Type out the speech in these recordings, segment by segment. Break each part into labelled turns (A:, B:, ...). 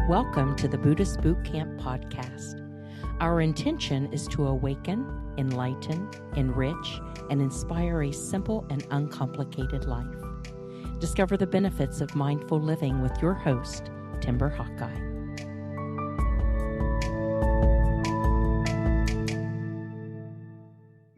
A: Welcome to the Buddhist Boot Camp podcast. Our intention is to awaken, enlighten, enrich, and inspire a simple and uncomplicated life. Discover the benefits of mindful living with your host, Timber Hawkeye.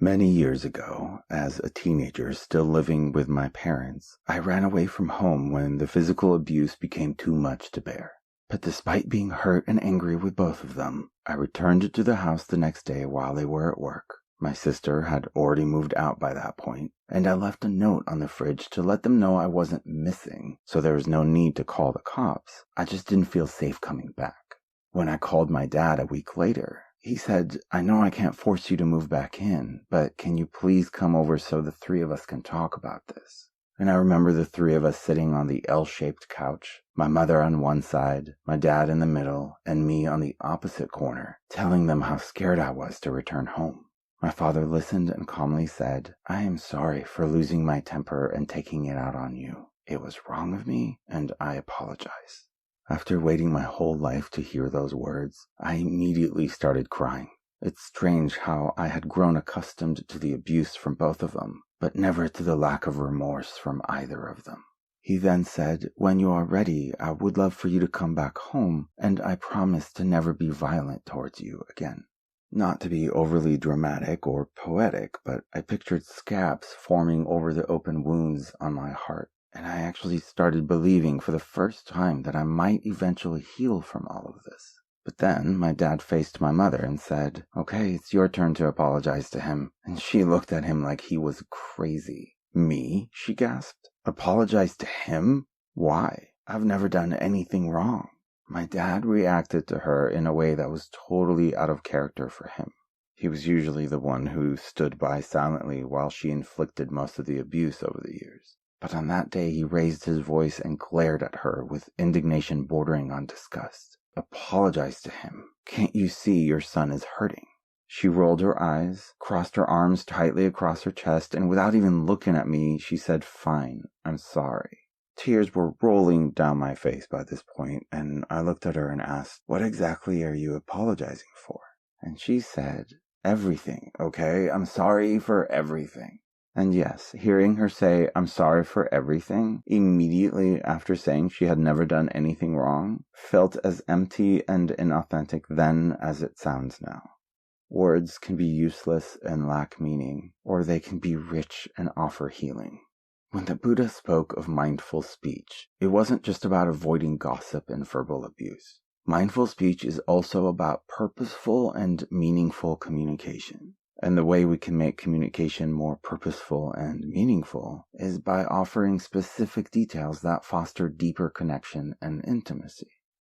B: Many years ago, as a teenager still living with my parents, I ran away from home when the physical abuse became too much to bear. But despite being hurt and angry with both of them, I returned to the house the next day while they were at work. My sister had already moved out by that point, and I left a note on the fridge to let them know I wasn't missing, so there was no need to call the cops. I just didn't feel safe coming back. When I called my dad a week later, he said, "I know I can't force you to move back in, but can you please come over so the three of us can talk about this?" And I remember the three of us sitting on the L-shaped couch, my mother on one side, my dad in the middle, and me on the opposite corner, telling them how scared I was to return home. My father listened and calmly said, "I am sorry for losing my temper and taking it out on you. It was wrong of me, and I apologize." After waiting my whole life to hear those words, I immediately started crying. It's strange how I had grown accustomed to the abuse from both of them, but never to the lack of remorse from either of them. He then said, "When you are ready, I would love for you to come back home, and I promise to never be violent towards you again." Not to be overly dramatic or poetic, but I pictured scabs forming over the open wounds on my heart, and I actually started believing for the first time that I might eventually heal from all of this. But then my dad faced my mother and said, "Okay, it's your turn to apologize to him." And she looked at him like he was crazy. "Me?" she gasped. "Apologize to him? Why? I've never done anything wrong." My dad reacted to her in a way that was totally out of character for him. He was usually the one who stood by silently while she inflicted most of the abuse over the years. But on that day he raised his voice and glared at her with indignation bordering on disgust. "Apologize to him. Can't you see your son is hurting?" She rolled her eyes, crossed her arms tightly across her chest, and without even looking at me, she said, "Fine, I'm sorry." Tears were rolling down my face by this point, and I looked at her and asked, "What exactly are you apologizing for?" And she said, "Everything, okay? I'm sorry for everything." And yes, hearing her say, "I'm sorry for everything," immediately after saying she had never done anything wrong, felt as empty and inauthentic then as it sounds now. Words can be useless and lack meaning, or they can be rich and offer healing. When the Buddha spoke of mindful speech, it wasn't just about avoiding gossip and verbal abuse. Mindful speech is also about purposeful and meaningful communication. And the way we can make communication more purposeful and meaningful is by offering specific details that foster deeper connection and intimacy.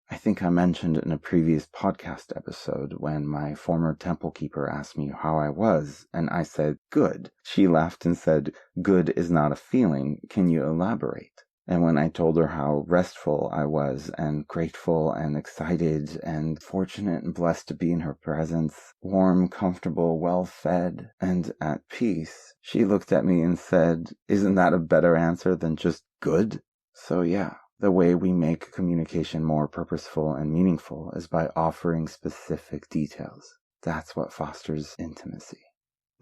B: I think I mentioned in a previous podcast episode when my former temple keeper asked me how I was, and I said, "Good." She laughed and said, "Good is not a feeling. Can you elaborate?" And when I told her how restful I was and grateful and excited and fortunate and blessed to be in her presence, warm, comfortable, well-fed, and at peace, she looked at me and said, "Isn't that a better answer than just good?" So yeah, the way we make communication more purposeful and meaningful is by offering specific details. That's what fosters intimacy.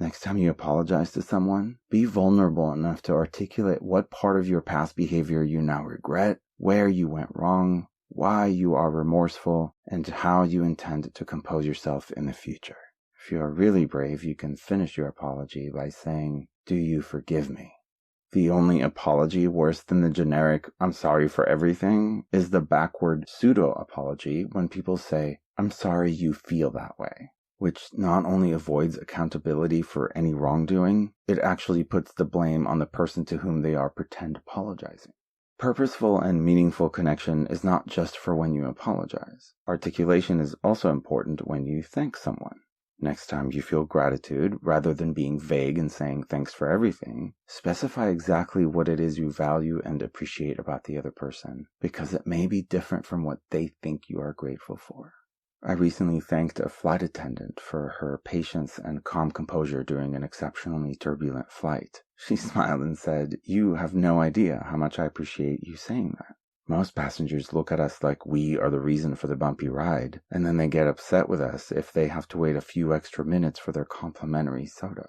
B: Next time you apologize to someone, be vulnerable enough to articulate what part of your past behavior you now regret, where you went wrong, why you are remorseful, and how you intend to compose yourself in the future. If you are really brave, you can finish your apology by saying, "Do you forgive me?" The only apology worse than the generic "I'm sorry for everything" is the backward pseudo-apology when people say, "I'm sorry you feel that way," which not only avoids accountability for any wrongdoing, it actually puts the blame on the person to whom they are pretend apologizing. Purposeful and meaningful connection is not just for when you apologize. Articulation is also important when you thank someone. Next time you feel gratitude, rather than being vague and saying thanks for everything, specify exactly what it is you value and appreciate about the other person, because it may be different from what they think you are grateful for. I recently thanked a flight attendant for her patience and calm composure during an exceptionally turbulent flight. She smiled and said, "You have no idea how much I appreciate you saying that." Most passengers look at us like we are the reason for the bumpy ride, and then they get upset with us if they have to wait a few extra minutes for their complimentary soda.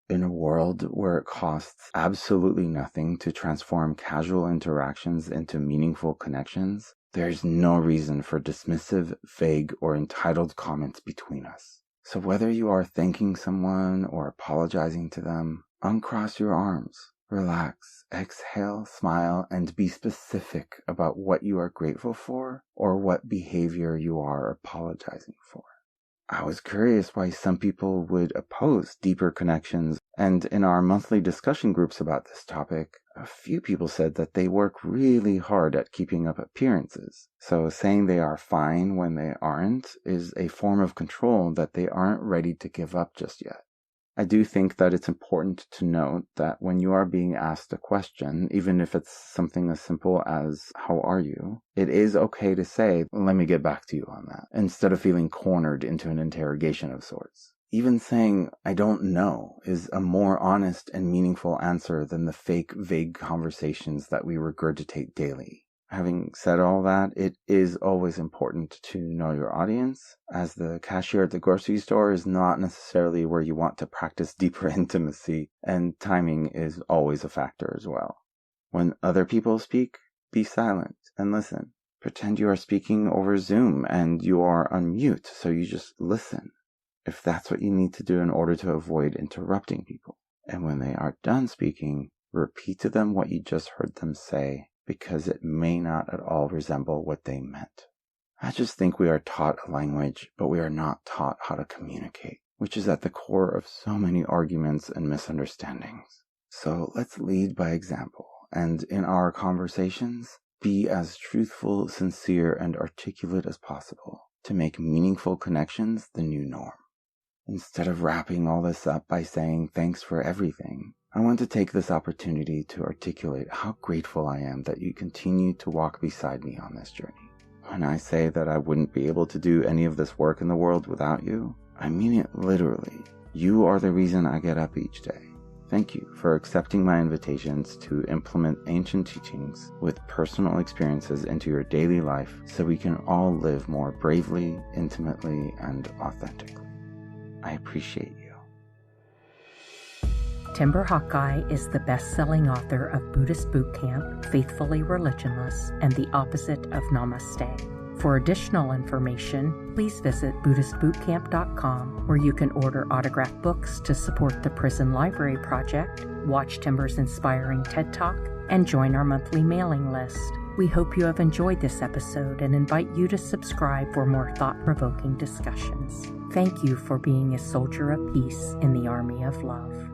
B: In a world where it costs absolutely nothing to transform casual interactions into meaningful connections, there's no reason for dismissive, vague, or entitled comments between us. So whether you are thanking someone or apologizing to them, uncross your arms, relax, exhale, smile, and be specific about what you are grateful for or what behavior you are apologizing for. I was curious why some people would oppose deeper connections, and in our monthly discussion groups about this topic, a few people said that they work really hard at keeping up appearances. So saying they are fine when they aren't is a form of control that they aren't ready to give up just yet. I do think that it's important to note that when you are being asked a question, even if it's something as simple as, how are you? It is okay to say, let me get back to you on that, instead of feeling cornered into an interrogation of sorts. Even saying, I don't know, is a more honest and meaningful answer than the fake, vague conversations that we regurgitate daily. Having said all that, it is always important to know your audience, as the cashier at the grocery store is not necessarily where you want to practice deeper intimacy, and timing is always a factor as well. When other people speak, be silent and listen. Pretend you are speaking over Zoom and you are on mute, so you just listen, if that's what you need to do in order to avoid interrupting people. And when they are done speaking, repeat to them what you just heard them say, because it may not at all resemble what they meant. I just think we are taught a language, but we are not taught how to communicate, which is at the core of so many arguments and misunderstandings. So let's lead by example, and in our conversations, be as truthful, sincere, and articulate as possible to make meaningful connections the new norm. Instead of wrapping all this up by saying thanks for everything, I want to take this opportunity to articulate how grateful I am that you continue to walk beside me on this journey. When I say that I wouldn't be able to do any of this work in the world without you, I mean it literally. You are the reason I get up each day. Thank you for accepting my invitations to implement ancient teachings with personal experiences into your daily life so we can all live more bravely, intimately, and authentically. I appreciate you.
A: Timber Hawkeye is the best-selling author of Buddhist Boot Camp, Faithfully Religionless, and The Opposite of Namaste. For additional information, please visit BuddhistBootCamp.com, where you can order autographed books to support the Prison Library Project, watch Timber's inspiring TED Talk, and join our monthly mailing list. We hope you have enjoyed this episode and invite you to subscribe for more thought-provoking discussions. Thank you for being a soldier of peace in the army of love.